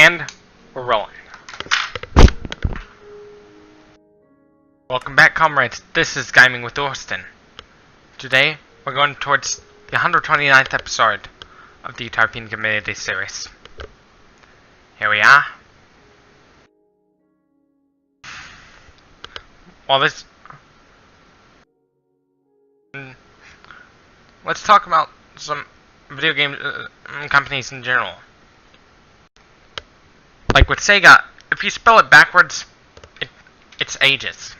And we're rolling. Welcome back, comrades. This is Gaming with Austin. Today, we're going towards the 129th episode of the Utopian Community series. Here we are. Let's talk about some video game companies in general. Like with Sega, if you spell it backwards, it's ages.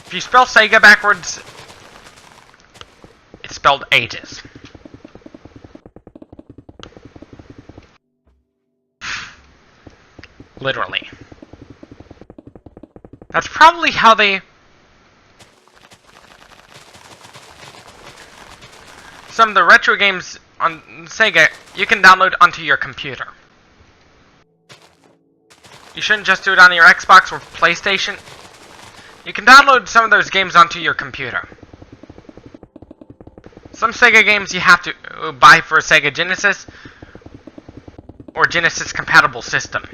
If you spell Sega backwards, it's spelled ages. Literally. That's probably how they... Some of the retro games on Sega, you can download onto your computer. You shouldn't just do it on your Xbox or PlayStation. You can download some of those games onto your computer. Some Sega games you have to buy for a Sega Genesis or Genesis compatible system.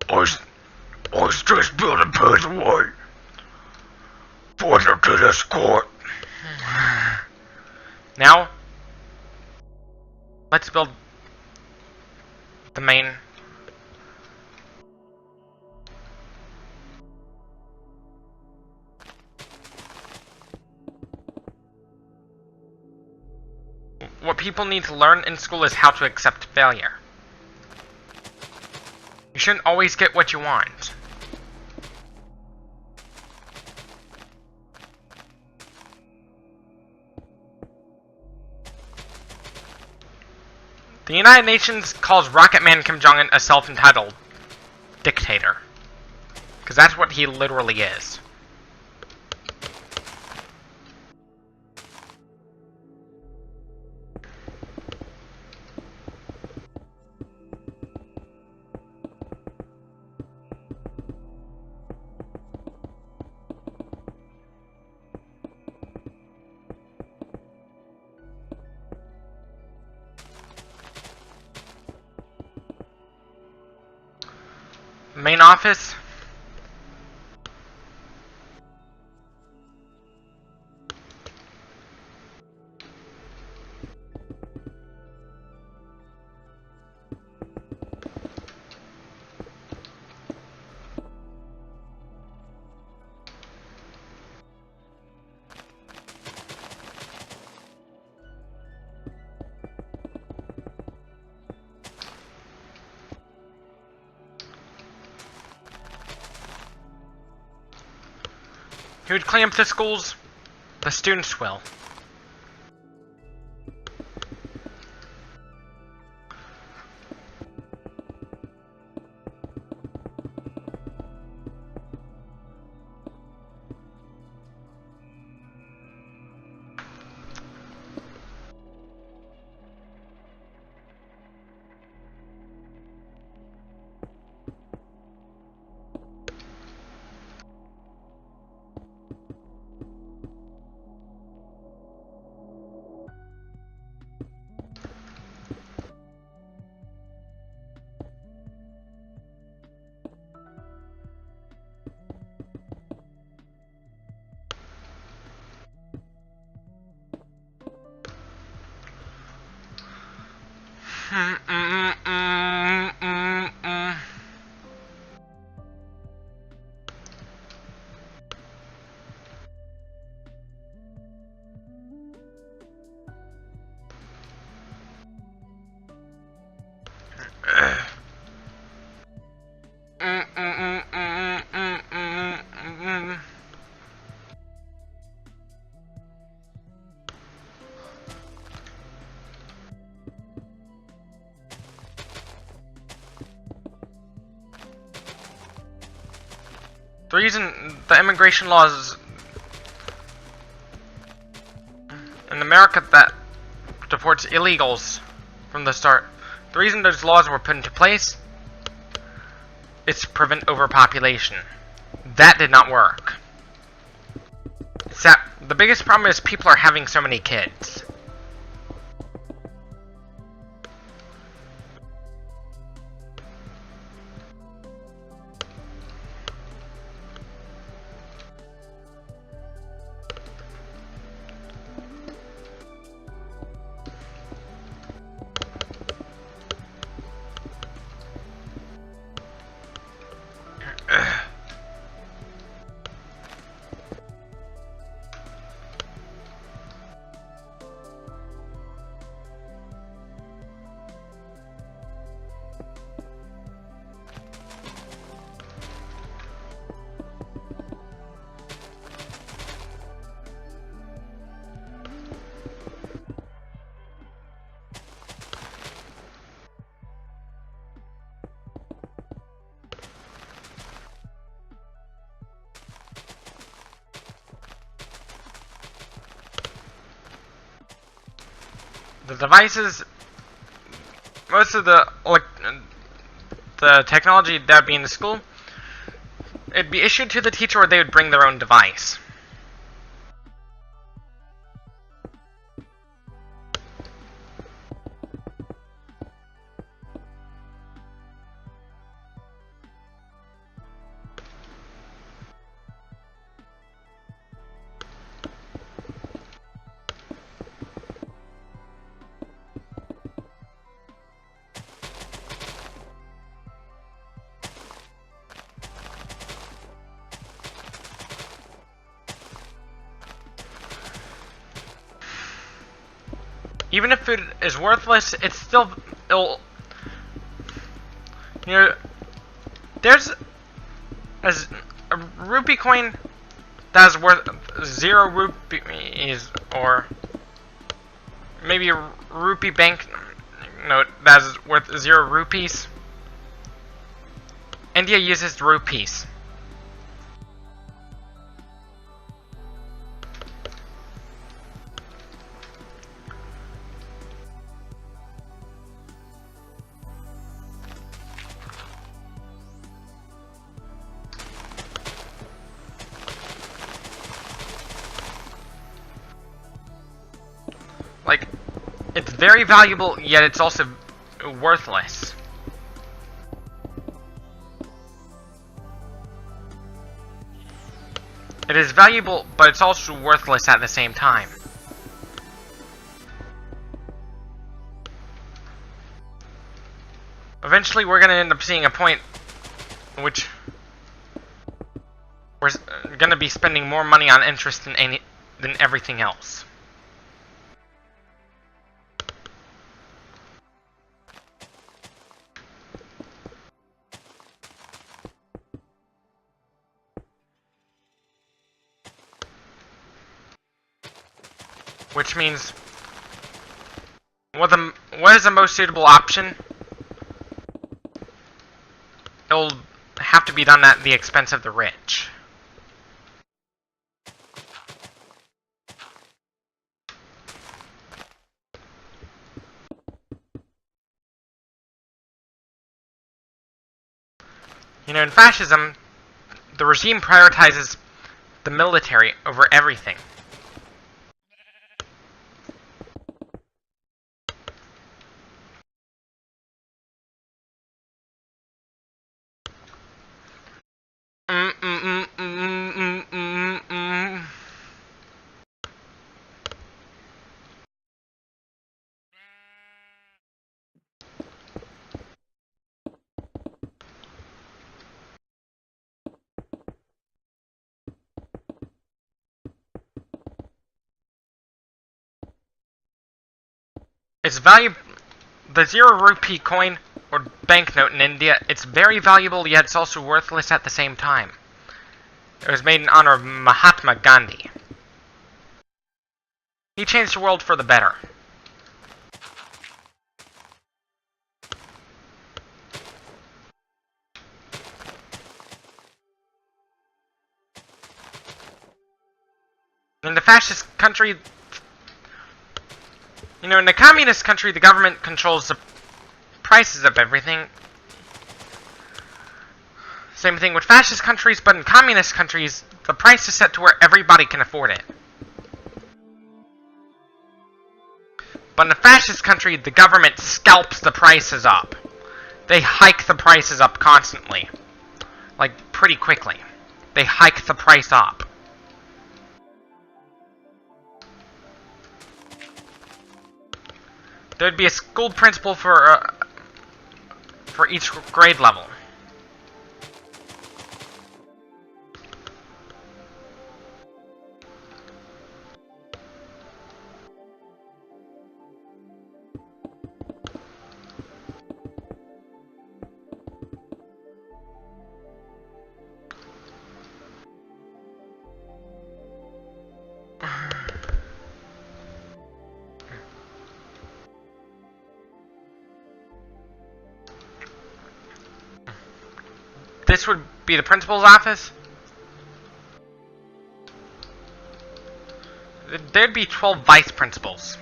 I was just building page away. Pointer to the score. Now, let's build the main. What people need to learn in school is how to accept failure. You shouldn't always get what you want. The United Nations calls Rocket Man Kim Jong-un a self-entitled dictator. Because that's what he literally is. Main office. Who would clean up the schools? The students will. The reason the immigration laws in America that deports illegals from the start, the reason those laws were put into place is to prevent overpopulation. That did not work. It's that the biggest problem is people are having so many kids. The devices, most of the technology that would be in the school, it'd be issued to the teacher or they would bring their own device. Even if it is worthless, it's still, there's a rupee coin that's worth 0 rupees, or maybe a rupee bank note that's worth 0 rupees. India uses rupees. Like, it's very valuable, yet it's also worthless. It is valuable, but it's also worthless at the same time. Eventually, we're going to end up seeing a point in which we're going to be spending more money on interest than everything else. Which means, what is the most suitable option? It'll have to be done at the expense of the rich. You know, in fascism, the regime prioritizes the military over everything. It's valuable. The 0 rupee coin or banknote in India, it's very valuable, yet it's also worthless at the same time. It was made in honor of Mahatma Gandhi. He changed the world for the better. In the fascist country, in a communist country, the government controls the prices of everything. Same thing with fascist countries, but in communist countries, the price is set to where everybody can afford it. But in a fascist country, the government scalps the prices up. They hike the prices up constantly. Like, pretty quickly. They hike the price up. There'd be a school principal for each grade level. This would be the principal's office. There'd be 12 vice principals.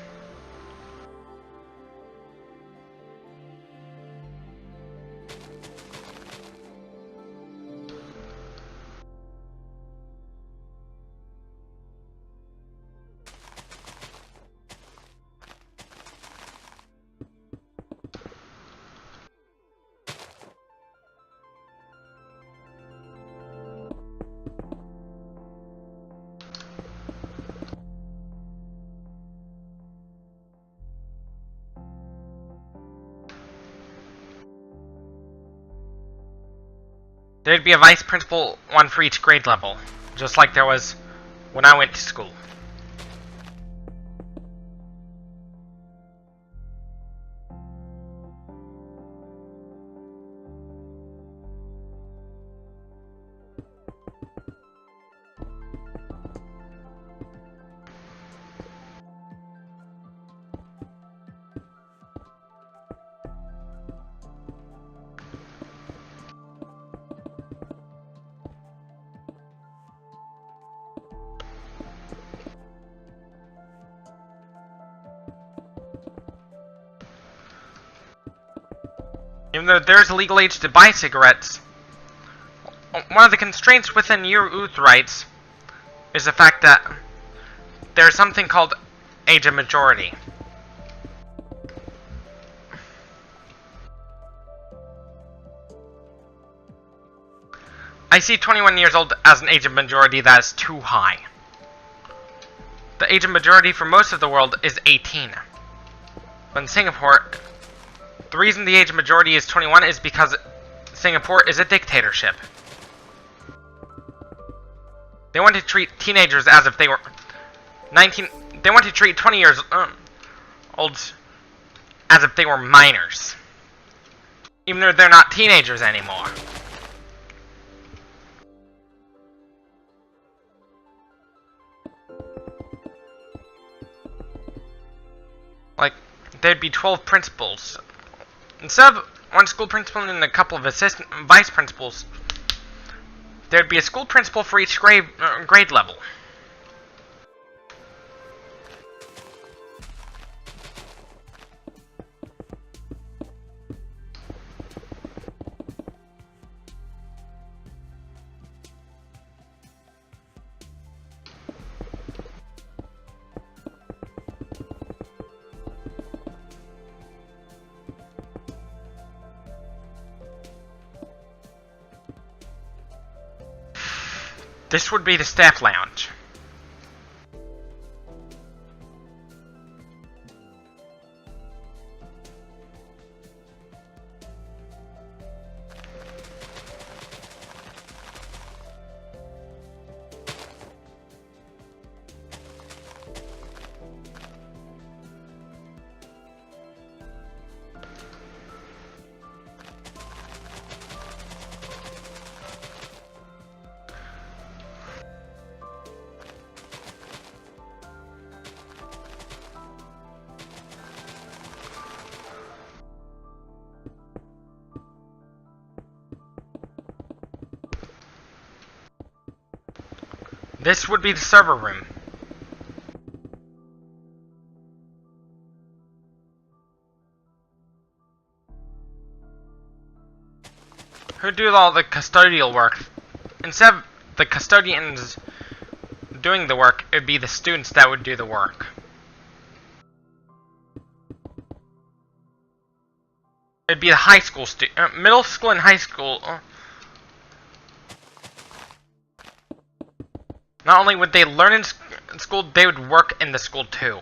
There'd be a vice principal, one for each grade level, just like there was when I went to school. Even though there's a legal age to buy cigarettes, one of the constraints within youth rights is the fact that there's something called age of majority. I see 21 years old as an age of majority that is too high. The age of majority for most of the world is 18. But in Singapore, the reason the age of majority is 21 is because Singapore is a dictatorship. They want to treat teenagers as if they were 19. They want to treat 20 years olds as if they were minors, even though they're not teenagers anymore. Like, there'd be 12 principals. Instead of one school principal and a couple of assistant vice principals, there'd be a school principal for each grade level. This would be the staff lounge. This would be the server room. who do all the custodial work. Instead of the custodians doing the work, it would be the students that would do the work. It'd be the high school middle school and high school. Not only would they learn in school, they would work in the school too.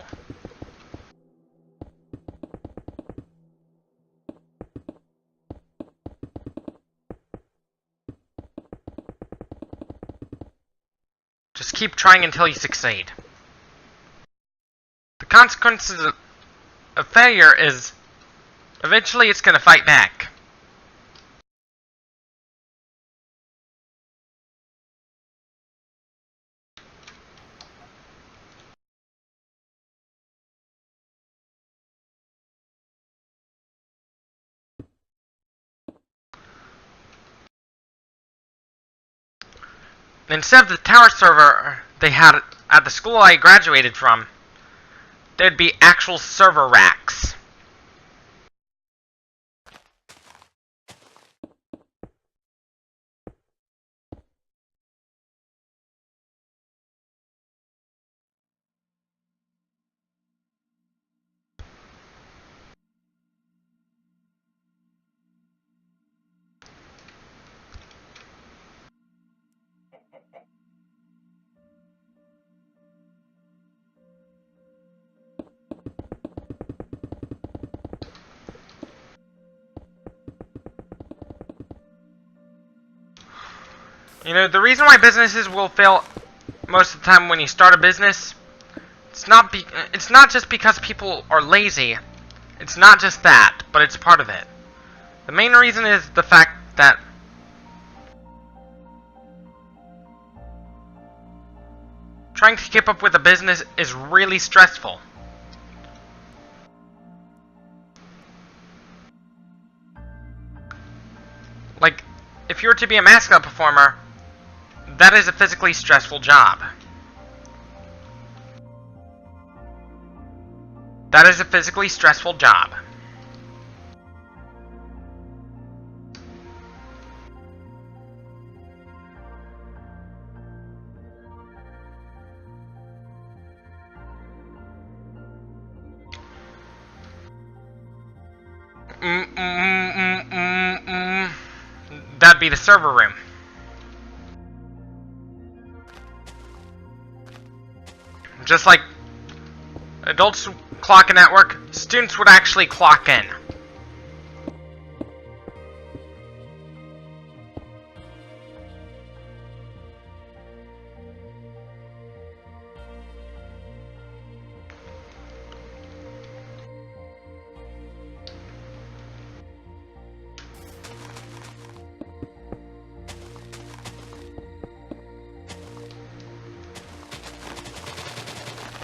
Just keep trying until you succeed. The consequences of failure is eventually it's going to fight back. Instead of the tower server they had at the school I graduated from, there'd be actual server racks. You know, the reason why businesses will fail most of the time when you start a business, it's not just because people are lazy. It's not just that, but it's part of it. The main reason is the fact that trying to keep up with a business is really stressful. Like, if you were to be a mascot performer, that is a physically stressful job. That is a physically stressful job. That'd be the server room. Just like adults clock in at work, students would actually clock in.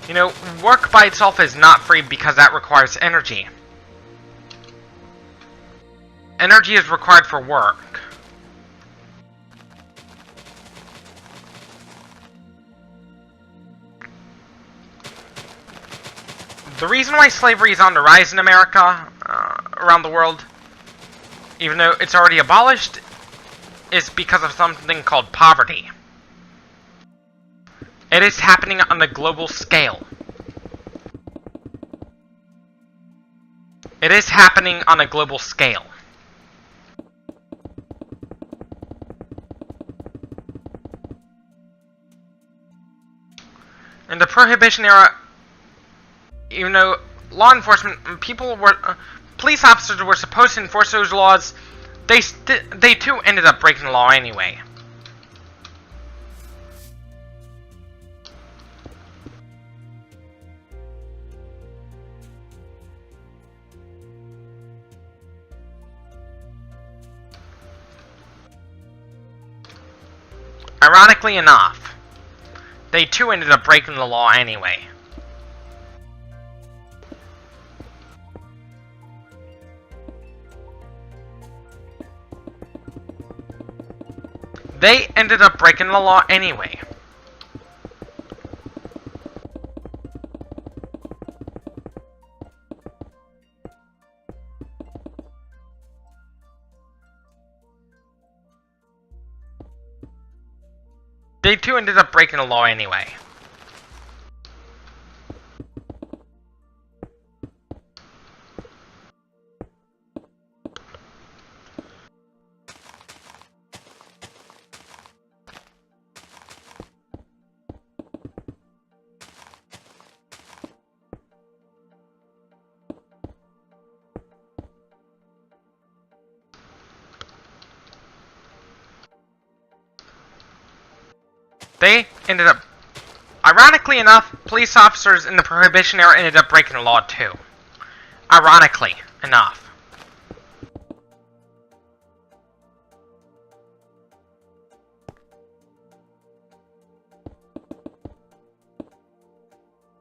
You know, work by itself is not free because that requires energy. Energy is required for work. The reason why slavery is on the rise in America, around the world, even though it's already abolished, is because of something called poverty. It is happening on a global scale. It is happening on a global scale. In the Prohibition era, even though law enforcement, police officers were supposed to enforce those laws, they too ended up breaking the law anyway. Ironically enough, they too ended up breaking the law anyway. They ended up breaking the law anyway. They too ended up breaking the law anyway. They ended up, ironically enough, police officers in the Prohibition era ended up breaking the law too. Ironically enough.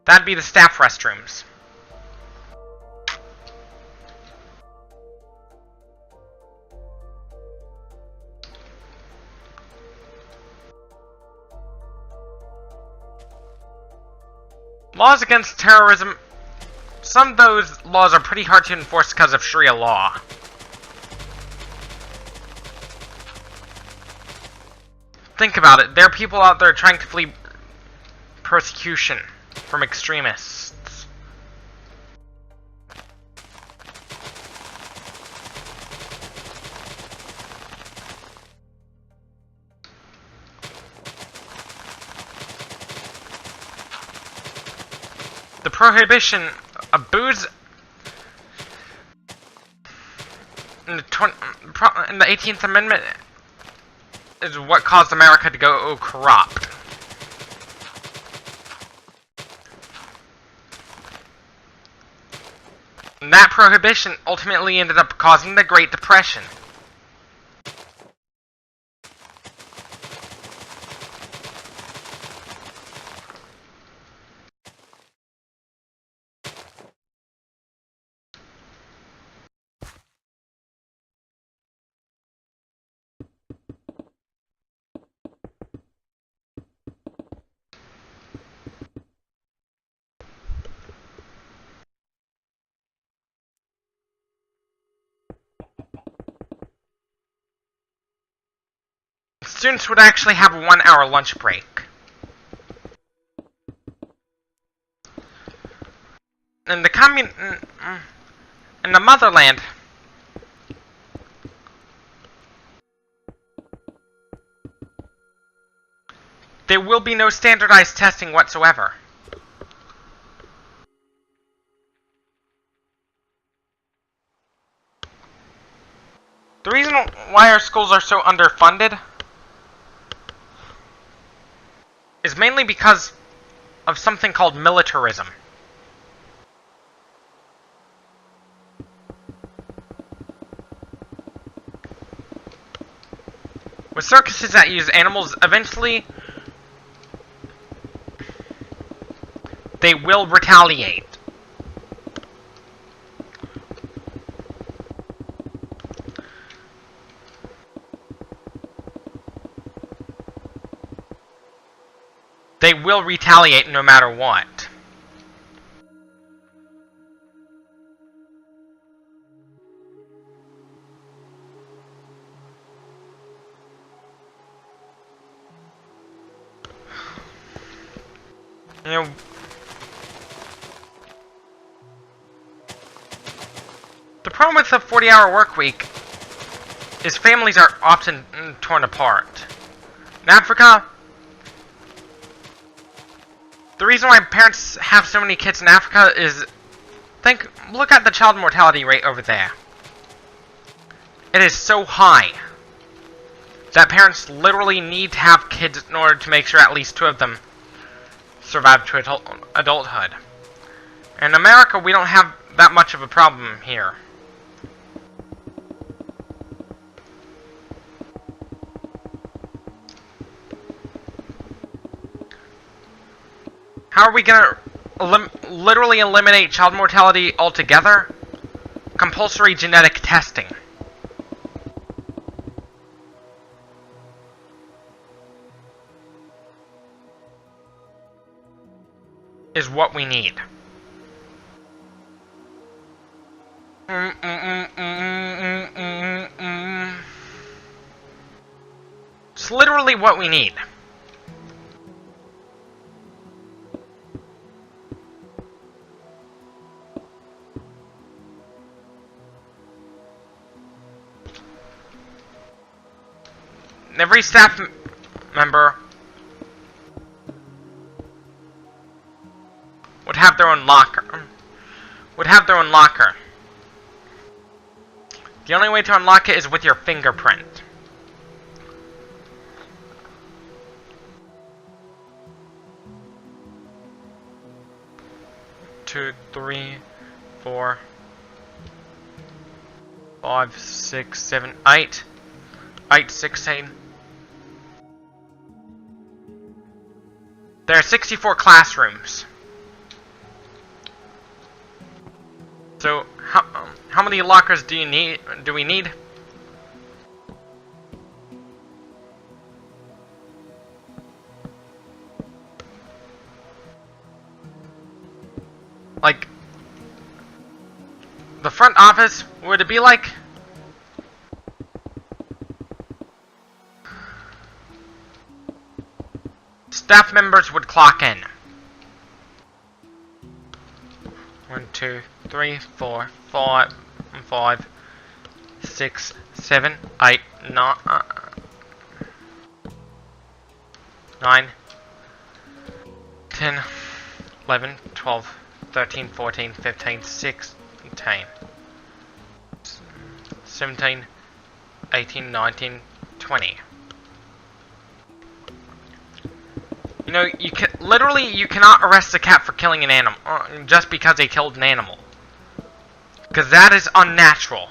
That'd be the staff restrooms. Laws against terrorism, some of those laws are pretty hard to enforce because of Sharia law. Think about it, there are people out there trying to flee persecution from extremists. The prohibition of booze in the 18th Amendment is what caused America to go corrupt. And that prohibition ultimately ended up causing the Great Depression. Students would actually have a 1-hour lunch break. In the in the motherland, there will be no standardized testing whatsoever. The reason why our schools are so underfunded is mainly because of something called militarism. With circuses that use animals, eventually they will retaliate. They will retaliate no matter what. You know, the problem with the 40-hour work week is families are often torn apart. In Africa, the reason why parents have so many kids in Africa is, look at the child mortality rate over there. It is so high that parents literally need to have kids in order to make sure at least 2 of them survive to adulthood. In America, we don't have that much of a problem here. How are we gonna literally eliminate child mortality altogether? Compulsory genetic testing. Is what we need. It's literally what we need. Every staff member would have their own locker. The only way to unlock it is with your fingerprint. Two, 3, 4, 5, 6, 7, 8. 8, 16. There are 64 classrooms. So, how many lockers do we need? Like, the front office, would it be like... Staff members would clock in. 1, 2, 3, 4, 5, 5, 6, 7, 8, 9, 10, 11, 12, 13, 14, 15, 16, 17, 18, 19, 20. You know, you cannot arrest a cat for killing an animal, just because they killed an animal. Because that is unnatural.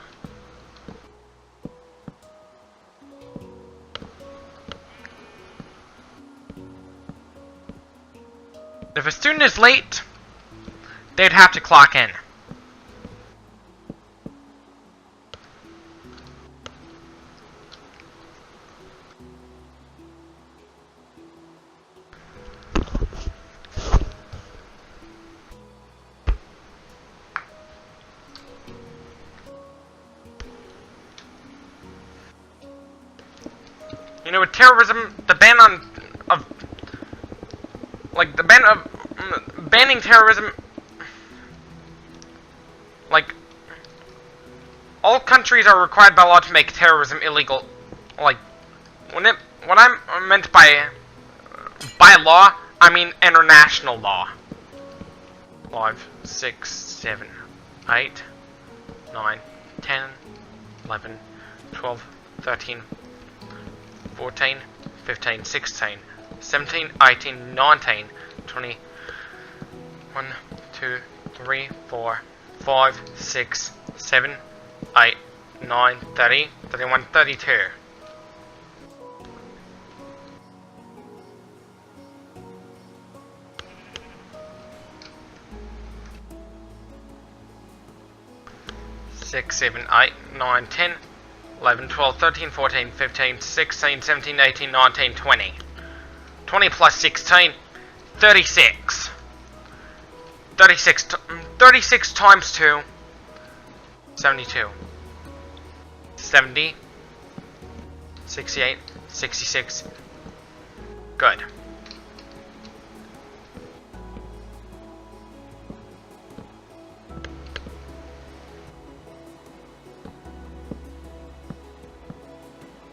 If a student is late, they'd have to clock in. You know, with terrorism, the ban banning terrorism, like, all countries are required by law to make terrorism illegal. Like, when I meant by law, I mean international law. 5, 6, 7, 8, 9, 10, 11, 12, 13, 14, 15, 16, 17, 18, 19, 20, 1, 2, 3, 4, 5, 6, 7, 8, 9, 30, 31, 32. Six, 7, 8, 9, 10, 11, 12, 13, 14, 15, 16, 17, 18, 19, 20. 20 plus 16, 36. 36 times 2, 72. 70, 68, 66. Good.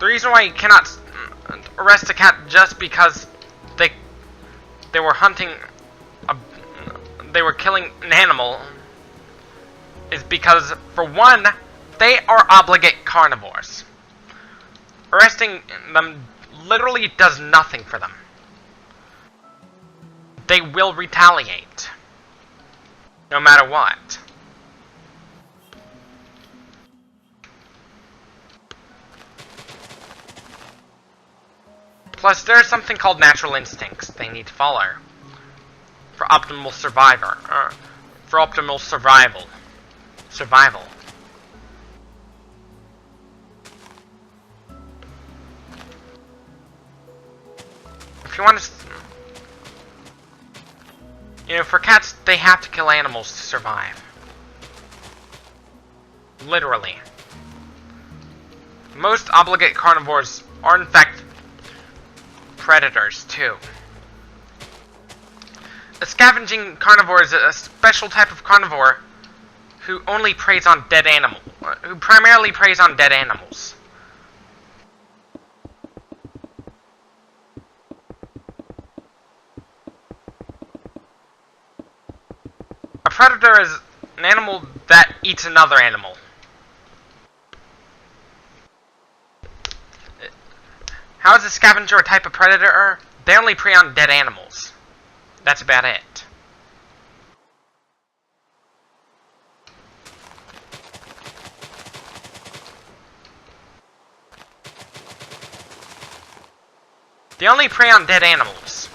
The reason why you cannot arrest a cat just because they were hunting, they were killing an animal, is because, for one, they are obligate carnivores. Arresting them literally does nothing for them. They will retaliate, no matter what. Plus, there's something called natural instincts they need to follow for optimal survival. Survival. If you want to, you know, for cats, they have to kill animals to survive. Literally. Most obligate carnivores are, in fact, predators, too. A scavenging carnivore is a special type of carnivore who only preys on dead animals. Who primarily preys on dead animals. predator is an animal that eats another animal. How is a scavenger a type of predator? They only prey on dead animals. That's about it. They only prey on dead animals.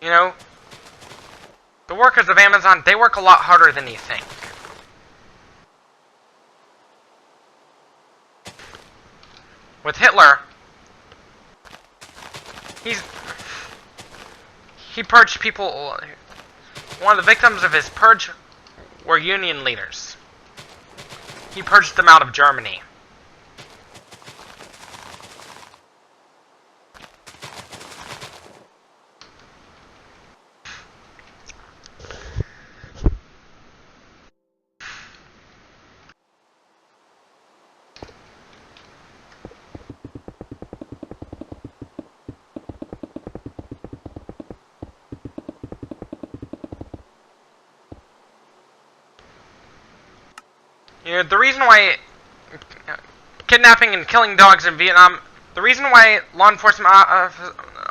You know, the workers of Amazon, they work a lot harder than you think. With Hitler, he purged people. One of the victims of his purge were union leaders. He purged them out of Germany. You know, the reason why kidnapping and killing dogs in Vietnam, the reason why law enforcement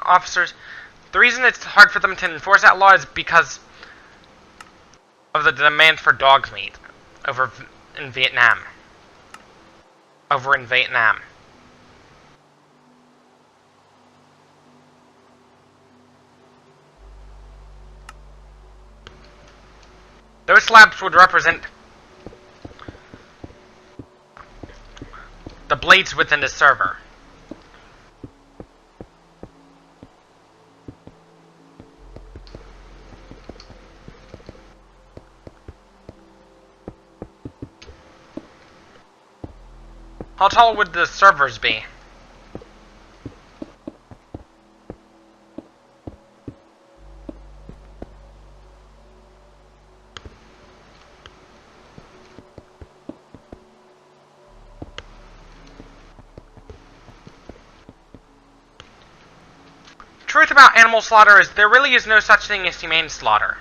officers, the reason it's hard for them to enforce that law is because of the demand for dog meat over in Vietnam. Those slabs would represent the blades within the server. How tall would the servers be? Truth about animal slaughter is there really is no such thing as humane slaughter.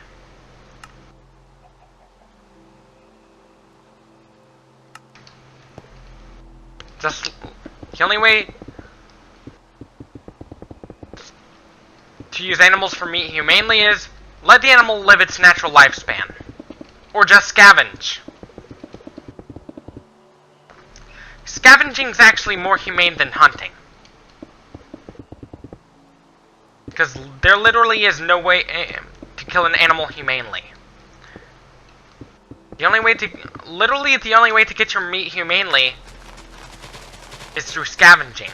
Just the only way to use animals for meat humanely is let the animal live its natural lifespan. Or just scavenge. Scavenging is actually more humane than hunting. Because there literally is no way to kill an animal humanely. The only way to get your meat humanely is through scavenging.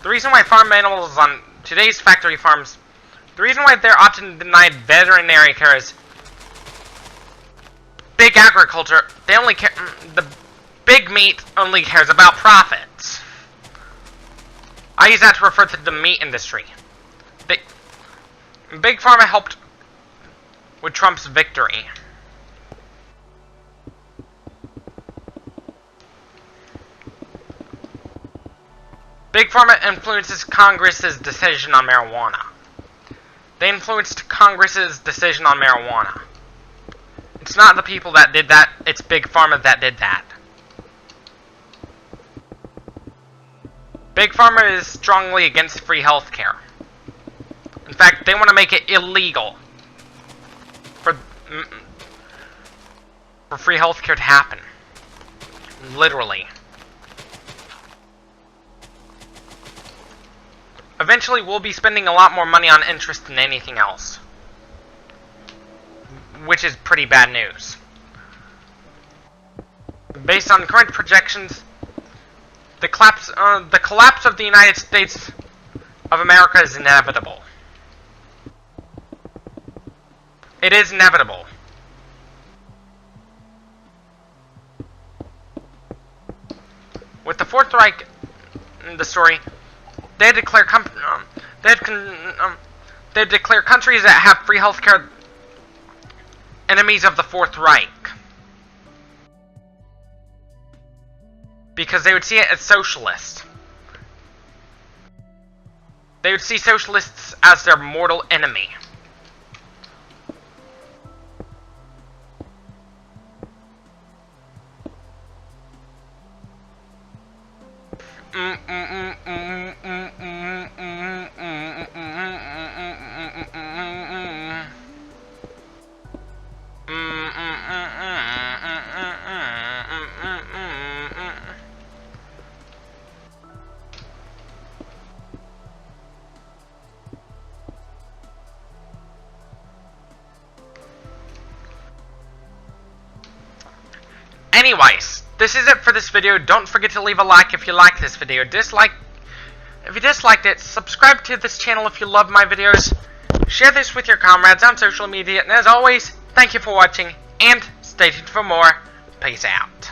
The reason why farm animals on today's factory farms, the reason why they're often denied veterinary care is big agriculture, they only care, the big meat only cares about profits. I use that to refer to the meat industry. Big Pharma helped with Trump's victory. Big Pharma influences Congress's decision on marijuana. They influenced Congress's decision on marijuana. It's not the people that did that, it's Big Pharma that did that. Big Pharma is strongly against free healthcare. In fact, they want to make it illegal for free healthcare to happen. Literally. Eventually, we'll be spending a lot more money on interest than anything else. Which is pretty bad news. Based on current projections, the collapse of the United States of America is inevitable. It is inevitable. Fourth Reich, in the story, they declare they declare countries that have free healthcare enemies of the Fourth Reich, because they would see it as socialist. They would see socialists as their mortal enemy. Anyways, this is it for this video. Don't forget to leave a like if you like this video. If you disliked it, subscribe to this channel if you love my videos. Share this with your comrades on social media. And as always, thank you for watching, and stay tuned for more. Peace out.